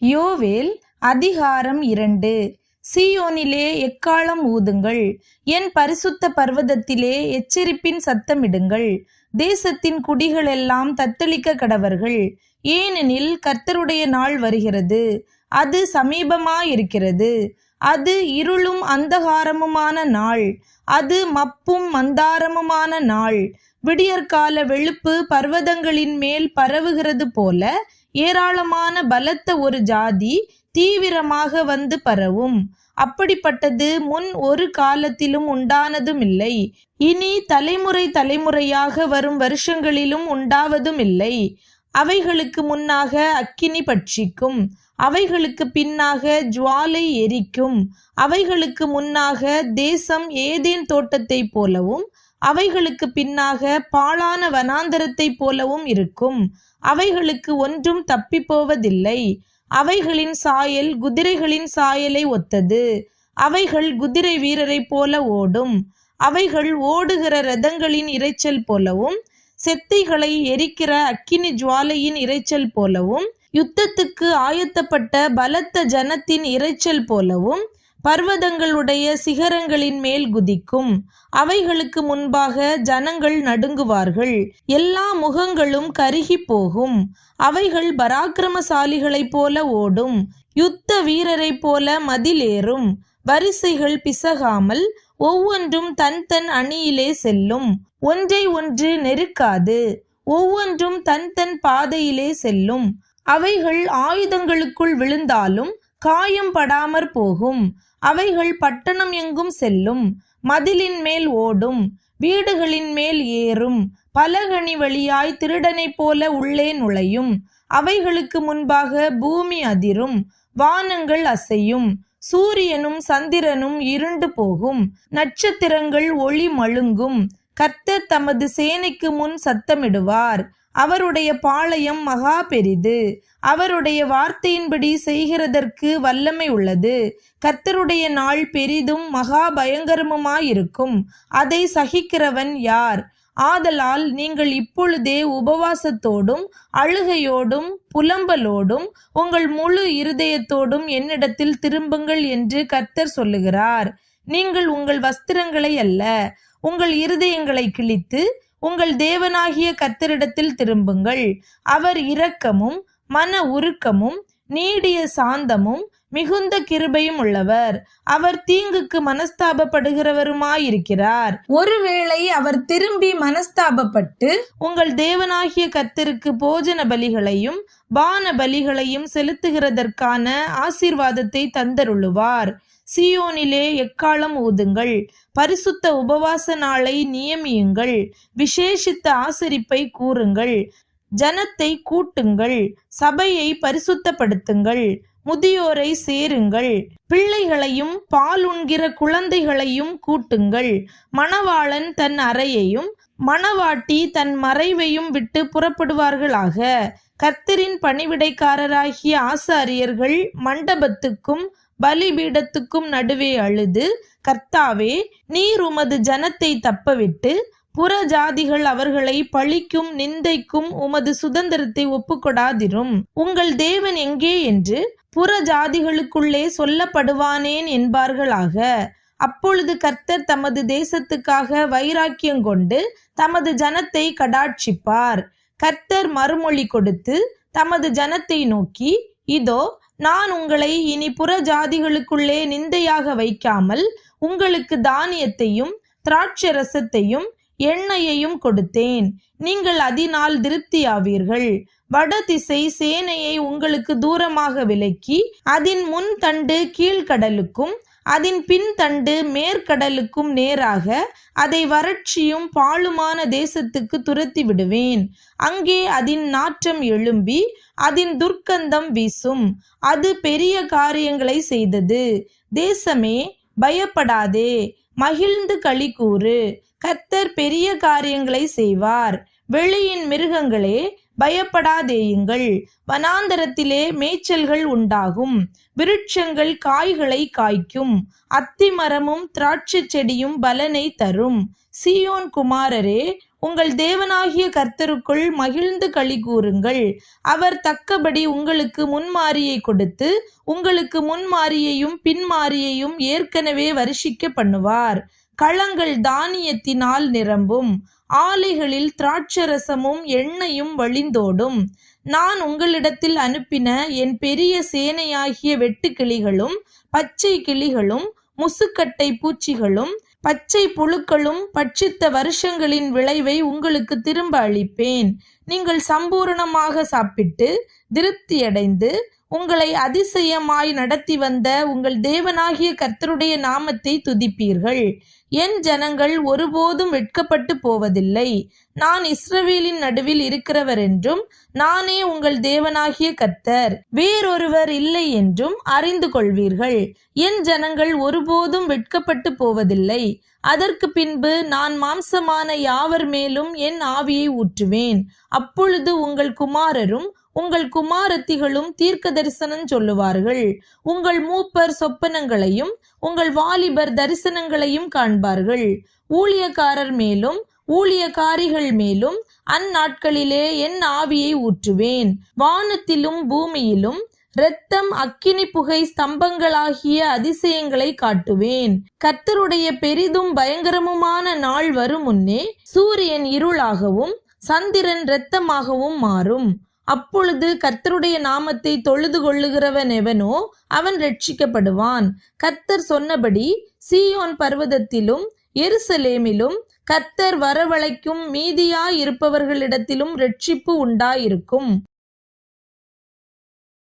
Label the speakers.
Speaker 1: யோவேல் அதிகாரம் 2. சீயோனிலே எக்காளம் ஊதுங்கள், என் பரிசுத்த பர்வதத்திலே எச்சரிப்பின் சத்தமிடுங்கள். தேசத்தின் குடிகளெல்லாம் தத்தளிக்க கடவர்கள். ஏனெனில் கர்த்தருடைய நாள் வருகிறது, அது சமீபமாயிருக்கிறது. அது இருளும் அந்தகாரமுமான நாள், அது மப்பும் மந்தாரமுமான நாள். விடியற்கால வெளுப்பு பர்வதங்களின் மேல் பரவுகிறது போல ஏராளமான பலத்த ஒரு ஜாதி தீவிரமாக வந்து பரவும். அப்படிப்பட்டது முன் ஒரு காலத்திலும் உண்டானதுமில்லை, இனி தலைமுறை தலைமுறையாக வரும் வருஷங்களிலும் உண்டாவதுமில்லை. அவைகளுக்கு முன்னாக அக்கினி பட்சிக்கும், அவைகளுக்கு பின்னாக ஜுவாலை எரிக்கும். அவைகளுக்கு முன்னாக தேசம் ஏதேன் தோட்டத்தைப் போலவும், அவைகளுக்கு பின்னாக பாழான வனாந்தரத்தைப் போலவும் இருக்கும். அவைகளுக்கு ஒன்றும் தப்பி போவதில்லை. அவைகளின் சாயல் குதிரைகளின் சாயலை ஒத்தது. அவைகள் குதிரை வீரரை போல ஓடும். அவைகள் ஓடுகிற இரதங்களின் இரைச்சல் போலவும், செத்தைகளை எரிக்கிற அக்கினி ஜுவாலையின் இரைச்சல் போலவும், யுத்தத்துக்கு ஆயத்தப்பட்ட பலத்த ஜனத்தின் இரைச்சல் போலவும் பர்வதங்களுடைய சிகரங்களின் மேல் குதிக்கும். அவைகளுக்கு முன்பாக ஜனங்கள் நடுங்குவார்கள், எல்லா முகங்களும் கருகி போகும். அவைகள் பராக்கிரமசாலிகளைப் போல ஓடும், யுத்த வீரரைப் போல மதிலேறும். வரிசைகள் பிசகாமல் ஒவ்வொன்றும் தன் தன் அணியிலே செல்லும். ஒன்றை ஒன்று நெருக்காது, ஒவ்வொன்றும் தன் தன் பாதையிலே செல்லும். அவைகள் ஆயுதங்களுக்குள் விழுந்தாலும் காயம் படாமற் போகும். அவைகள் பட்டணம் எங்கும் செல்லும், மதிலின் மேல் ஓடும், வீடுகளின் மேல் ஏறும். பலகணி வழியாய் திருடனைப் போல உள்ளே நுழையும். அவைகளுக்கு முன்பாக பூமி அதிரும், வானங்கள் அசையும். சூரியனும் சந்திரனும் இருண்டு போகும், நட்சத்திரங்கள் ஒளி மழுங்கும். கர்த்தர் தமது சேனைக்கு முன் சத்தமிடுவார். அவருடைய பாளையம் மகா பெரிது, அவருடைய வார்த்தையின்படி செய்கிறதற்கு வல்லமை உள்ளது. கர்த்தருடைய நாள் பெரிதும் மகா பயங்கரமுமாயிருக்கும், அதை சகிக்கிறவன் யார்? ஆதலால் நீங்கள் இப்பொழுதே உபவாசத்தோடும் அழுகையோடும் புலம்பலோடும் உங்கள் முழு இருதயத்தோடும் என்னிடத்தில் திரும்புங்கள் என்று கர்த்தர் சொல்லுகிறார். நீங்கள் உங்கள் வஸ்திரங்களை அல்ல, உங்கள் இருதயங்களை கிழித்து உங்கள் தேவனாகிய கர்த்தரிடத்தில் திரும்புங்கள். அவர் இரக்கமும் மன உருக்கமும் நீடிய சாந்தமும் மிகுந்த கிருபையும் உள்ளவர். அவர் தீங்குக்கு மனஸ்தாபப்படுகிறவருமாயிருக்கிறார். ஒருவேளை அவர் திரும்பி மனஸ்தாபப்பட்டு உங்கள் தேவனாகிய கர்த்தருக்கு போஜன பலிகளையும் பான பலிகளையும் செலுத்துகிறதற்கான ஆசீர்வாதத்தை தந்தருளுவார். சீயோனிலே எக்காளம் ஊதுங்கள், பரிசுத்த உபவாச நாளை நியமியுங்கள், விசேஷித்த ஆசரிப்பை கூறுங்கள். ஜனத்தை கூட்டுங்கள், சபையை பரிசுத்தப்படுத்துங்கள், முதியோரை சேருங்கள், பிள்ளைகளையும் பால் உண்கிற குழந்தைகளையும் கூட்டுங்கள். மணவாளன் தன் அறையையும் மணவாட்டி தன் மறைவையும் விட்டு புறப்படுவார்களாக. கர்த்தரின் பணிவிடைக்காரராகிய ஆசாரியர்கள் மண்டபத்துக்கும் பலிபீடத்துக்கும் நடுவே அழுது, கர்த்தாவே, நீர் உமது ஜனத்தை தப்பவிட்டு புற ஜாதிகள் அவர்களை பழிக்கும் நிந்தைக்கும் உமது சுதந்திரத்தை ஒப்புக்கொடாதிரும். உங்கள் தேவன் எங்கே என்று புற ஜாதிகளுக்குள்ளே சொல்லப்படுவானேன் என்பார்களாக. அப்பொழுது கர்த்தர் தமது தேசத்துக்காக வைராக்கியங்கொண்டு தமது ஜனத்தை கடாட்சிப்பார். கர்த்தர் மறுமொழி கொடுத்து தமது ஜனத்தை நோக்கி, இதோ நான் உங்களை இனி புற ஜாதிகளுக்குள்ளே நிந்தையாக வைக்காமல் உங்களுக்கு தானியத்தையும் திராட்சரசத்தையும் எண்ணெயையும் கொடுத்தேன், நீங்கள் அதனால் திருப்தியாவீர்கள். வடதிசை சேனையை உங்களுக்கு தூரமாக விலக்கி அதன் முன் தண்டு கீழ்கடலுக்கும் அதன் பின் தண்டு மேற்கடலுக்கும் நேராக அதை வறட்சியும் பாழுமான தேசத்துக்கு துரத்தி விடுவேன். அங்கே அதன் நாற்றம் எழும்பி அதன் துர்க்கந்தம் வீசும். அது பெரிய காரியங்களை செய்தது. தேசமே, பயப்படாதே, மகிழ்ந்து களி கூறு. கர்த்தர் பெரிய காரியங்களை செய்வார். வெளியின் மிருகங்களே, பயப்படாதேயுங்கள். வனாந்தரத்திலே மேய்ச்சல்கள் உண்டாகும், விருட்சங்கள் காய்களை காய்க்கும், அத்தி மரமும் திராட்சை செடியும் பலனை தரும். சீயோன் குமாரரே, உங்கள் தேவனாகிய கர்த்தருக்குள் மகிழ்ந்து களி கூறுங்கள். அவர் தக்கபடி உங்களுக்கு முன்மாரியை கொடுத்து உங்களுக்கு முன்மாரியையும் பின்மாரியையும் ஏற்கனவே வருஷிக்க பண்ணுவார். களங்கள் தானியத்தினால் நிரம்பும், ஆலைகளில் திராட்சரசமும் எண்ணெயும் வழிந்தோடும். நான் உங்களிடத்தில் அனுப்பின என் பெரிய சேனையாகிய வெட்டுக்கிளிகளும் பச்சை கிளிகளும் முசுக்கட்டை பூச்சிகளும் பச்சை புழுக்களும் பட்சித்த வருஷங்களின் விளைவை உங்களுக்கு திரும்ப அளிப்பேன். நீங்கள் சம்பூரணமாக சாப்பிட்டு திருப்தியடைந்து உங்களை அதிசயமாய் நடத்தி வந்த உங்கள் தேவனாகிய கர்த்தருடைய நாமத்தை துதிப்பீர்கள். என் ஜனங்கள் ஒருபோதும் வெட்கப்பட்டு போவதில்லை. நான் இஸ்ரவேலின் நடுவில் இருக்கிறவர் என்றும் நானே உங்கள் தேவனாகிய கர்த்தர், வேறொருவர் இல்லை என்றும் அறிந்து கொள்வீர்கள். என் ஜனங்கள் ஒருபோதும் வெட்கப்பட்டு போவதில்லை. அதற்கு பின்பு நான் மாம்சமான யாவர் மேலும் என் ஆவியை ஊற்றுவேன். அப்பொழுது உங்கள் குமாரரும் உங்கள் குமாரத்திகளும் தீர்க்க தரிசனம் சொல்லுவார்கள். உங்கள் மூப்பர் சொப்பனங்களையும் உங்கள் வாலிபர் தரிசனங்களையும் காண்பார்கள். ஊழியக்காரர் மேலும் ஊழியக்காரிகள் மேலும் அந்நாட்களிலே என் ஆவியை ஊற்றுவேன். வானத்திலும் பூமியிலும் இரத்தம் அக்கினி புகை ஸ்தம்பங்களாகிய அதிசயங்களை காட்டுவேன். கர்த்தருடைய பெரிதும் பயங்கரமுமான நாள் வரும் முன்னே சூரியன் இருளாகவும் சந்திரன் இரத்தமாகவும் மாறும். அப்பொழுது கர்த்தருடைய நாமத்தை தொழுது கொள்ளுகிறவன் எவனோ அவன் ரட்சிக்கப்படுவான். கர்த்தர் சொன்னபடி சீயோன் பர்வதத்திலும் எருசலேமிலும் கர்த்தர் வரவழைக்கும் மீதியாயிருப்பவர்களிடத்திலும் ரட்சிப்பு உண்டாயிருக்கும்.